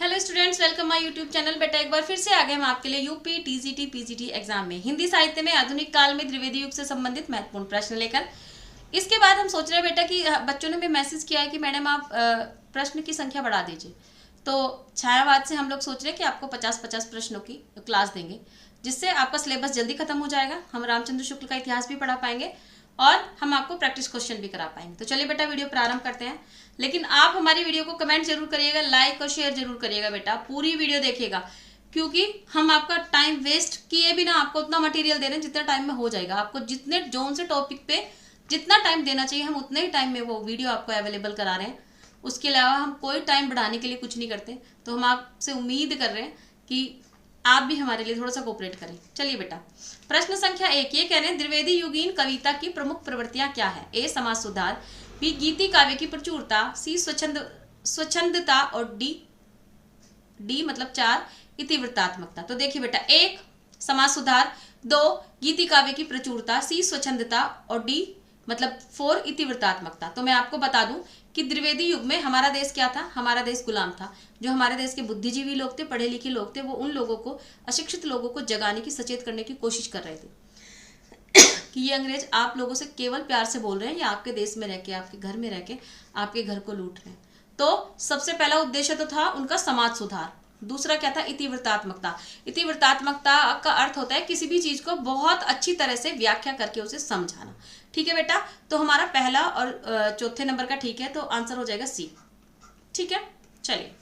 Hello students, welcome my YouTube channel. बेटा एक बार फिर से आ गए हम आपके लिए यूपी टीजीटी पीजीटी एग्जाम में हिंदी साहित्य में आधुनिक काल में द्विवेदी युग से संबंधित महत्वपूर्ण प्रश्न लेकर। इसके बाद हम सोच रहे हैं बेटा कि बच्चों ने भी मैसेज किया है कि मैडम आप प्रश्न की संख्या बढ़ा दीजिए। तो छायावाद से हम लोग सोच रहे हैं कि आपको 50-50 प्रश्नों की क्लास देंगे, जिससे आपका सिलेबस जल्दी खत्म हो जाएगा। हम रामचंद्र शुक्ल का इतिहास भी पढ़ा पाएंगे और हम आपको प्रैक्टिस क्वेश्चन भी करा पाएंगे। तो चलिए बेटा वीडियो प्रारंभ करते हैं। लेकिन आप हमारी वीडियो को कमेंट जरूर करिएगा, लाइक और शेयर जरूर करिएगा बेटा, पूरी वीडियो देखिएगा, क्योंकि हम आपका टाइम वेस्ट किए बिना आपको उतना मटेरियल दे रहे हैं जितना टाइम में हो जाएगा। आपको जितने जोन से टॉपिक पे जितना टाइम देना चाहिए हम उतने ही टाइम में वो वीडियो आपको अवेलेबल करा रहे हैं। उसके अलावा हम कोई टाइम बढ़ाने के लिए कुछ नहीं करते। तो हम आपसे उम्मीद कर रहे हैं कि आप भी हमारे लिए थोड़ा सा कोऑपरेट करें। चलिए बेटा, प्रश्न संख्या 1 ये कह रहे हैं द्विवेदी युगीन कविता की प्रमुख प्रवृत्तियां क्या है। ए समाज सुधार, बी गीति काव्य की प्रचुरता, सी स्वच्छंदता और डी मतलब 4 इतिवृत्तात्मकता। तो देखिए बेटा, 1 समाज सुधार, 2 गीति काव्य की प्रचुरता, सी स्वच्छंदता और डी मतलब 4 इतिवृत्तात्मकता। तो मैं आपको बता दूं कि द्विवेदी युग में हमारा देश क्या था, हमारा देश गुलाम था। जो हमारे देश के बुद्धिजीवी लोग थे, पढ़े लिखे लोग थे, वो उन लोगों को, अशिक्षित लोगों को जगाने की, सचेत करने की कोशिश कर रहे थे कि ये अंग्रेज आप लोगों से केवल प्यार से बोल रहे हैं या आपके देश में रह के, आपके घर में रह के आपके घर को लूट रहे हैं। तो सबसे पहला उद्देश्य तो था उनका समाज सुधार। दूसरा क्या था, इतिवृत्तात्मकता। इतिवृत्तात्मकता का अर्थ होता है किसी भी चीज को बहुत अच्छी तरह से व्याख्या करके उसे समझाना। ठीक है बेटा, तो हमारा पहला और चौथे नंबर का ठीक है, तो आंसर हो जाएगा सी। ठीक है, चलिए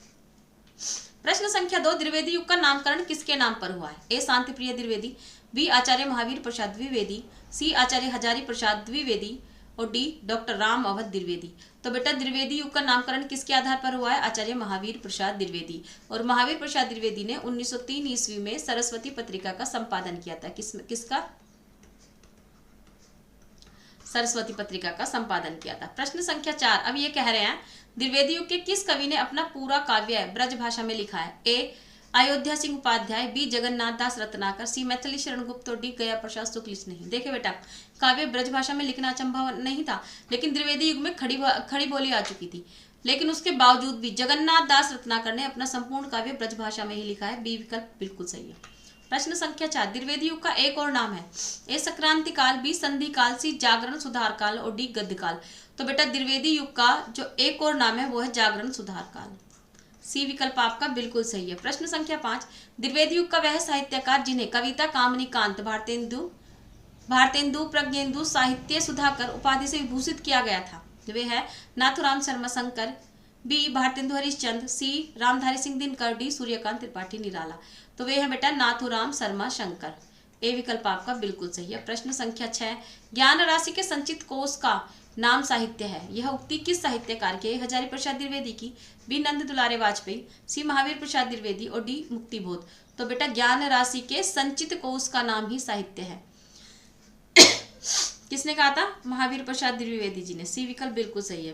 प्रश्न संख्या 2 द्विवेदी युग का नामकरण किसके नाम पर हुआ है। ए शांति प्रिय द्विवेदी, बी आचार्य महावीर प्रसाद द्विवेदी, सी आचार्य हजारी प्रसाद द्विवेदी और डी डॉक्टर राम अवध द्विवेदी। तो बेटा द्विवेदी युग का नामकरण किसके आधार पर हुआ है, आचार्य महावीर प्रसाद द्विवेदी। और महावीर प्रसाद द्विवेदी ने 1903 ईस्वी में सरस्वती पत्रिका का संपादन किया था। किसका सरस्वती पत्रिका का संपादन किया था। प्रश्न संख्या 4 अब ये कह रहे हैं द्विवेदी युग के किस कवि ने अपना पूरा काव्य ब्रज भाषा में लिखा है। ए अयोध्या सिंह उपाध्याय, बी जगन्नाथ दास रत्नाकर, सी मैथिली शरण गुप्त और डी गया प्रसाद शुक्ल नहीं। देखिए बेटा, काव्य ब्रज भाषा में लिखना संभव नहीं था, लेकिन द्विवेदी युग में खड़ी बोली आ चुकी थी। लेकिन उसके बावजूद भी जगन्नाथ दास रत्नाकर ने अपना संपूर्ण काव्य ब्रज भाषा में ही लिखा है। बी विकल्प बिल्कुल सही है। प्रश्न संख्या 4 द्विवेदी युग का एक और नाम है। ए संक्रांति काल, बी संधि काल, सी जागरण सुधार काल और डी गद्य काल। तो बेटा द्विवेदी युग का जो एक और नाम है वो है जागरण सुधार काल। सी विकल्प आपका बिल्कुल सही है। प्रश्न संख्या 5 द्विवेदी युग का वह साहित्यकार जिन्हें कविता कामनी कांत, भारतेंदु प्रज्ञेंदु, साहित्य सुधाकर उपाधि से विभूषित किया गया था, वे है नाथुराम शर्मा शंकर, बी भारतेंदु हरिश्चंद्र, सी रामधारी सिंह दिनकर, डी सूर्यकांत त्रिपाठी निराला। तो वे है बेटा नाथुराम शर्मा शंकर। ए विकल्प आपका बिल्कुल सही है। प्रश्न संख्या 6 ज्ञान राशि के संचित कोश का नाम साहित्य है। यह उक्ति किस साहित्यकार की, हजारी प्रसाद द्विवेदी की, बी नंद दुलारे वाजपेयी, सी महावीर प्रसाद द्विवेदी और डी मुक्तिबोध। तो बेटा ज्ञान राशि के संचित कोश का नाम ही साहित्य है। किसने कहा था, महावीर प्रसाद द्विवेदी जी ने। सी विकल्प बिल्कुल सही है।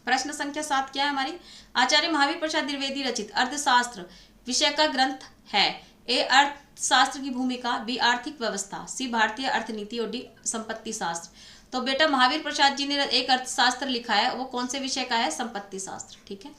प्रश्न संख्या 7 क्या है हमारी, आचार्य महावीर प्रसाद द्विवेदी रचित अर्थशास्त्र विषय का ग्रंथ है। ए अर्थशास्त्र की भूमिका, बी आर्थिक व्यवस्था, सी भारतीय अर्थनीति और डी संपत्ति शास्त्र। तो बेटा महावीर प्रसाद जी ने एक अर्थशास्त्र लिखा है, वो कौन से विषय का है, संपत्ति शास्त्र। ठीक है,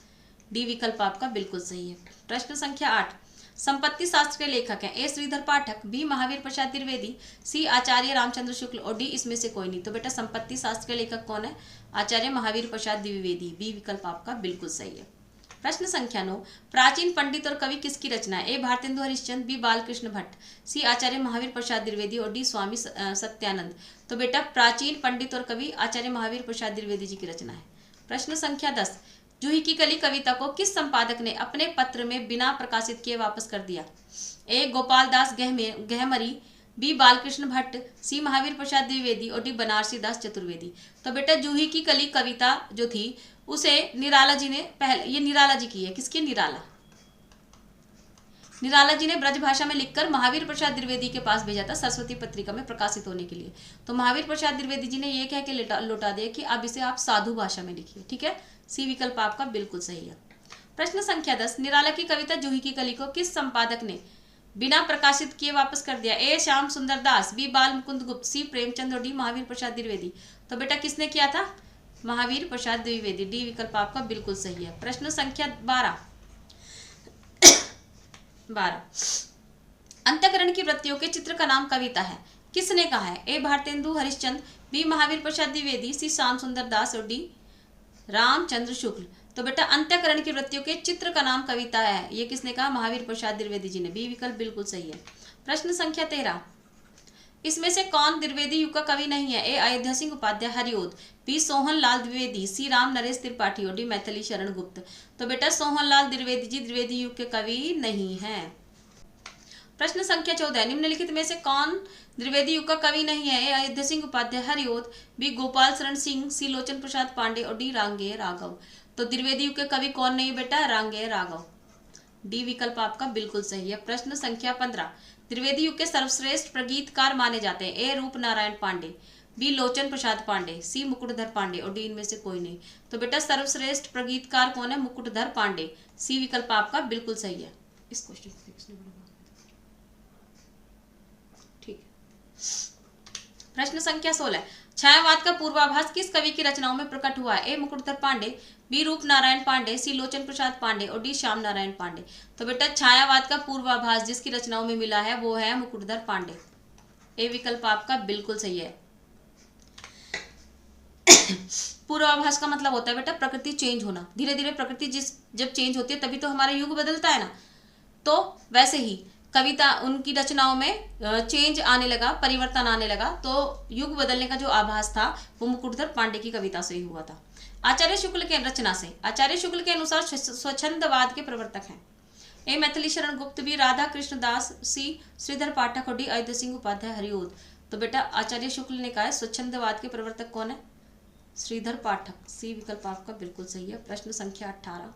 डी विकल्प आपका बिल्कुल सही है। प्रश्न संख्या 8 संपत्ति शास्त्र के लेखक हैं। ए श्रीधर पाठक, बी महावीर प्रसाद द्विवेदी, सी आचार्य रामचंद्र शुक्ल और डी इसमें से कोई नहीं। तो बेटा संपत्ति शास्त्र के लेखक कौन है, आचार्य महावीर प्रसाद द्विवेदी। बी विकल्प आपका बिल्कुल सही है। प्रश्न संख्या 9 प्राचीन पंडित और कवि किसकी रचना है। ए भारतेंदु हरिश्चंद्र, बी बालकृष्ण भट्ट, सी आचार्य महावीर प्रसाद द्विवेदी और डी स्वामी सत्यानंद। तो बेटा प्राचीन पंडित और कवि आचार्य महावीर प्रसाद द्विवेदी जी की रचना है। प्रश्न संख्या 10 जूही की कली कविता को किस संपादक ने अपने पत्र में बिना प्रकाशित किए वापस कर दिया। ए गोपाल दास गहमरी, बी बालकृष्ण भट्ट, सी महावीर प्रसाद द्विवेदी और डी बनारसी दास चतुर्वेदी। तो बेटा जूही की कली कविता जो थी उसे निराला जी ने ये निराला जी की है। किसकी, निराला जी ने ब्रज भाषा में लिखकर महावीर प्रसाद द्विवेदी के पास भेजा था सरस्वती पत्रिका में प्रकाशित होने के लिए। तो महावीर प्रसाद द्विवेदी जी ने ये कह के लौटा दिया कि अब इसे आप साधु भाषा में लिखिए। ठीक है, सी विकल्प आपका बिल्कुल सही है। प्रश्न संख्या 10 निराला की कविता जूही की कली को किस संपादक ने बिना प्रकाशित किए वापस कर दिया। ए श्याम सुंदर दास, बी बाल मुकुंद गुप्त, सी प्रेमचंद और डी महावीर प्रसाद द्विवेदी। तो बेटा किसने किया था, महावीर प्रसाद द्विवेदी। डी विकल्प आपका बिल्कुल सही है। प्रश्न संख्या 12 12, अंतःकरण की वृत्तियों के चित्र का नाम कविता है, किसने कहा है? ए भारतेंदु हरिश्चंद्र, बी महावीर प्रसाद द्विवेदी, सी श्याम सुंदर दास और डी रामचंद्र शुक्ल। तो बेटा अंतःकरण की वृत्तियों के चित्र का नाम कविता है, ये किसने कहा? महावीर प्रसाद द्विवेदी जी ने। बी विकल्प बिल्कुल सही है। प्रश्न संख्या 13, इसमें से कौन द्विवेदी युग का कवि नहीं है? ए अयोध्या सिंह उपाध्याय हरिओद, बी सोहन लाल द्विवेदी, सी राम नरेश त्रिपाठी और डी मैथिली शरण गुप्त। तो बेटा सोहन लाल द्विवेदी जी द्विवेदी युग के कवि नहीं है। प्रश्न संख्या 14, निम्नलिखित में से कौन द्विवेदी युग का कवि नहीं है? ए अयोध्या सिंह उपाध्याय हरिओद, बी गोपाल शरण सिंह, सी लोचन प्रसाद पांडे और डी रांगेय राघव। तो द्विवेदी युग के कवि कौन नहीं है बेटा? रांगेय राघव। डी विकल्प आपका बिल्कुल सही है। प्रश्न संख्या 15, द्विवेदी युग के सर्वश्रेष्ठ प्रगीतकार माने जाते हैं? ए रूप नारायण पांडे, बी लोचन प्रसाद पांडे, सी मुकुटधर पांडे और डी इनमें से कोई नहीं। तो बेटा सर्वश्रेष्ठ प्रगीतकार कौन है? मुकुटधर पांडे। सी विकल्प आपका बिल्कुल सही है। इस क्वेश्चन को ठीक है। प्रश्न संख्या 16, छायावाद का पूर्वाभास किस कवि की रचनाओं में प्रकट हुआ है? ए मुकुटधर पांडे, बी रूप नारायण पांडे, सी लोचन प्रसाद पांडे और डी श्याम नारायण पांडे। तो बेटा छायावाद का पूर्वाभास जिसकी रचनाओं में मिला है वो है मुकुटधर पांडे। ए विकल्प आपका बिल्कुल सही है। पूर्वाभास का मतलब होता है बेटा प्रकृति चेंज होना, धीरे धीरे प्रकृति जब चेंज होती है तभी तो हमारा युग बदलता है ना। तो वैसे ही कविता उनकी रचनाओं में चेंज आने लगा, परिवर्तन आने लगा, तो युग बदलने का जो आभास था वो मुकुटधर पांडे की कविता से ही हुआ था। आचार्य शुक्ल के रचना से, आचार्य शुक्ल के अनुसार स्वच्छंदवाद के प्रवर्तक हैं? ए मैथिली शरण गुप्त, बी राधा कृष्ण दास, सी श्रीधर पाठक और डी अयोध्या सिंह उपाध्याय हरिओद। तो बेटा आचार्य शुक्ल ने कहा है स्वच्छंदवाद के प्रवर्तक कौन है? श्रीधर पाठक। सी विकल्प आपका बिल्कुल सही है। प्रश्न संख्या 18,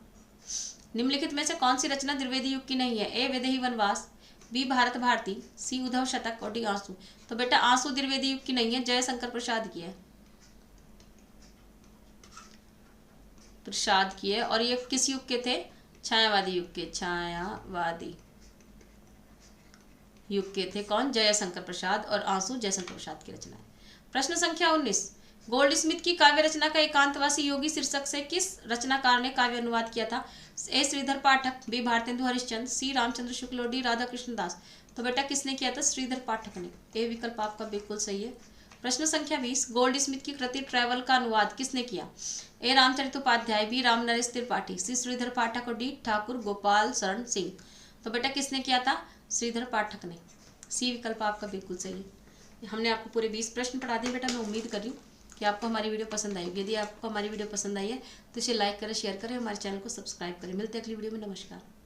निम्नलिखित में से कौन सी रचना द्विवेदी युग की नहीं है? ए वैदेही वनवास, बी भारत भारती, सी उद्धव शतक और डी आंसू। तो बेटा आंसू द्विवेदी युग की नहीं है, जयशंकर प्रसाद की है, प्रसाद की है। और ये किस युग के थे? छायावादी युग के, छायावादी युग के थे। कौन? जयशंकर प्रसाद। और आंसू जयशंकर प्रसाद की रचना है। प्रश्न संख्या 19, गोल्ड स्मिथ की काव्य रचना का एकांतवासी योगी शीर्षक से किस रचनाकार ने काव्य अनुवाद किया था? ए श्रीधर पाठक, बी भारतेंदु हरिश्चंद्र, सी रामचंद्र शुक्ल और डी राधा कृष्ण दास। तो बेटा किसने किया था? श्रीधर पाठक ने। ए विकल्प आपका बिल्कुल सही है। प्रश्न संख्या 20, गोल्ड स्मिथ की कृति ट्रैवल का अनुवाद किसने किया? ए रामचरित उपाध्याय, बी राम नरेश त्रिपाठी, सी श्रीधर पाठक और डी ठाकुर गोपाल शरण सिंह। तो बेटा किसने किया था? श्रीधर पाठक ने। सी विकल्प आपका बिल्कुल सही है। हमने आपको पूरे 20 प्रश्न पढ़ा दिए बेटा। मैं उम्मीद कर रही हूँ कि आपको हमारी वीडियो पसंद आएगी। यदि आपको हमारी वीडियो पसंद आई है तो इसे लाइक करें, शेयर करें, हमारे चैनल को सब्सक्राइब करें। मिलते हैं अगली वीडियो में। नमस्कार।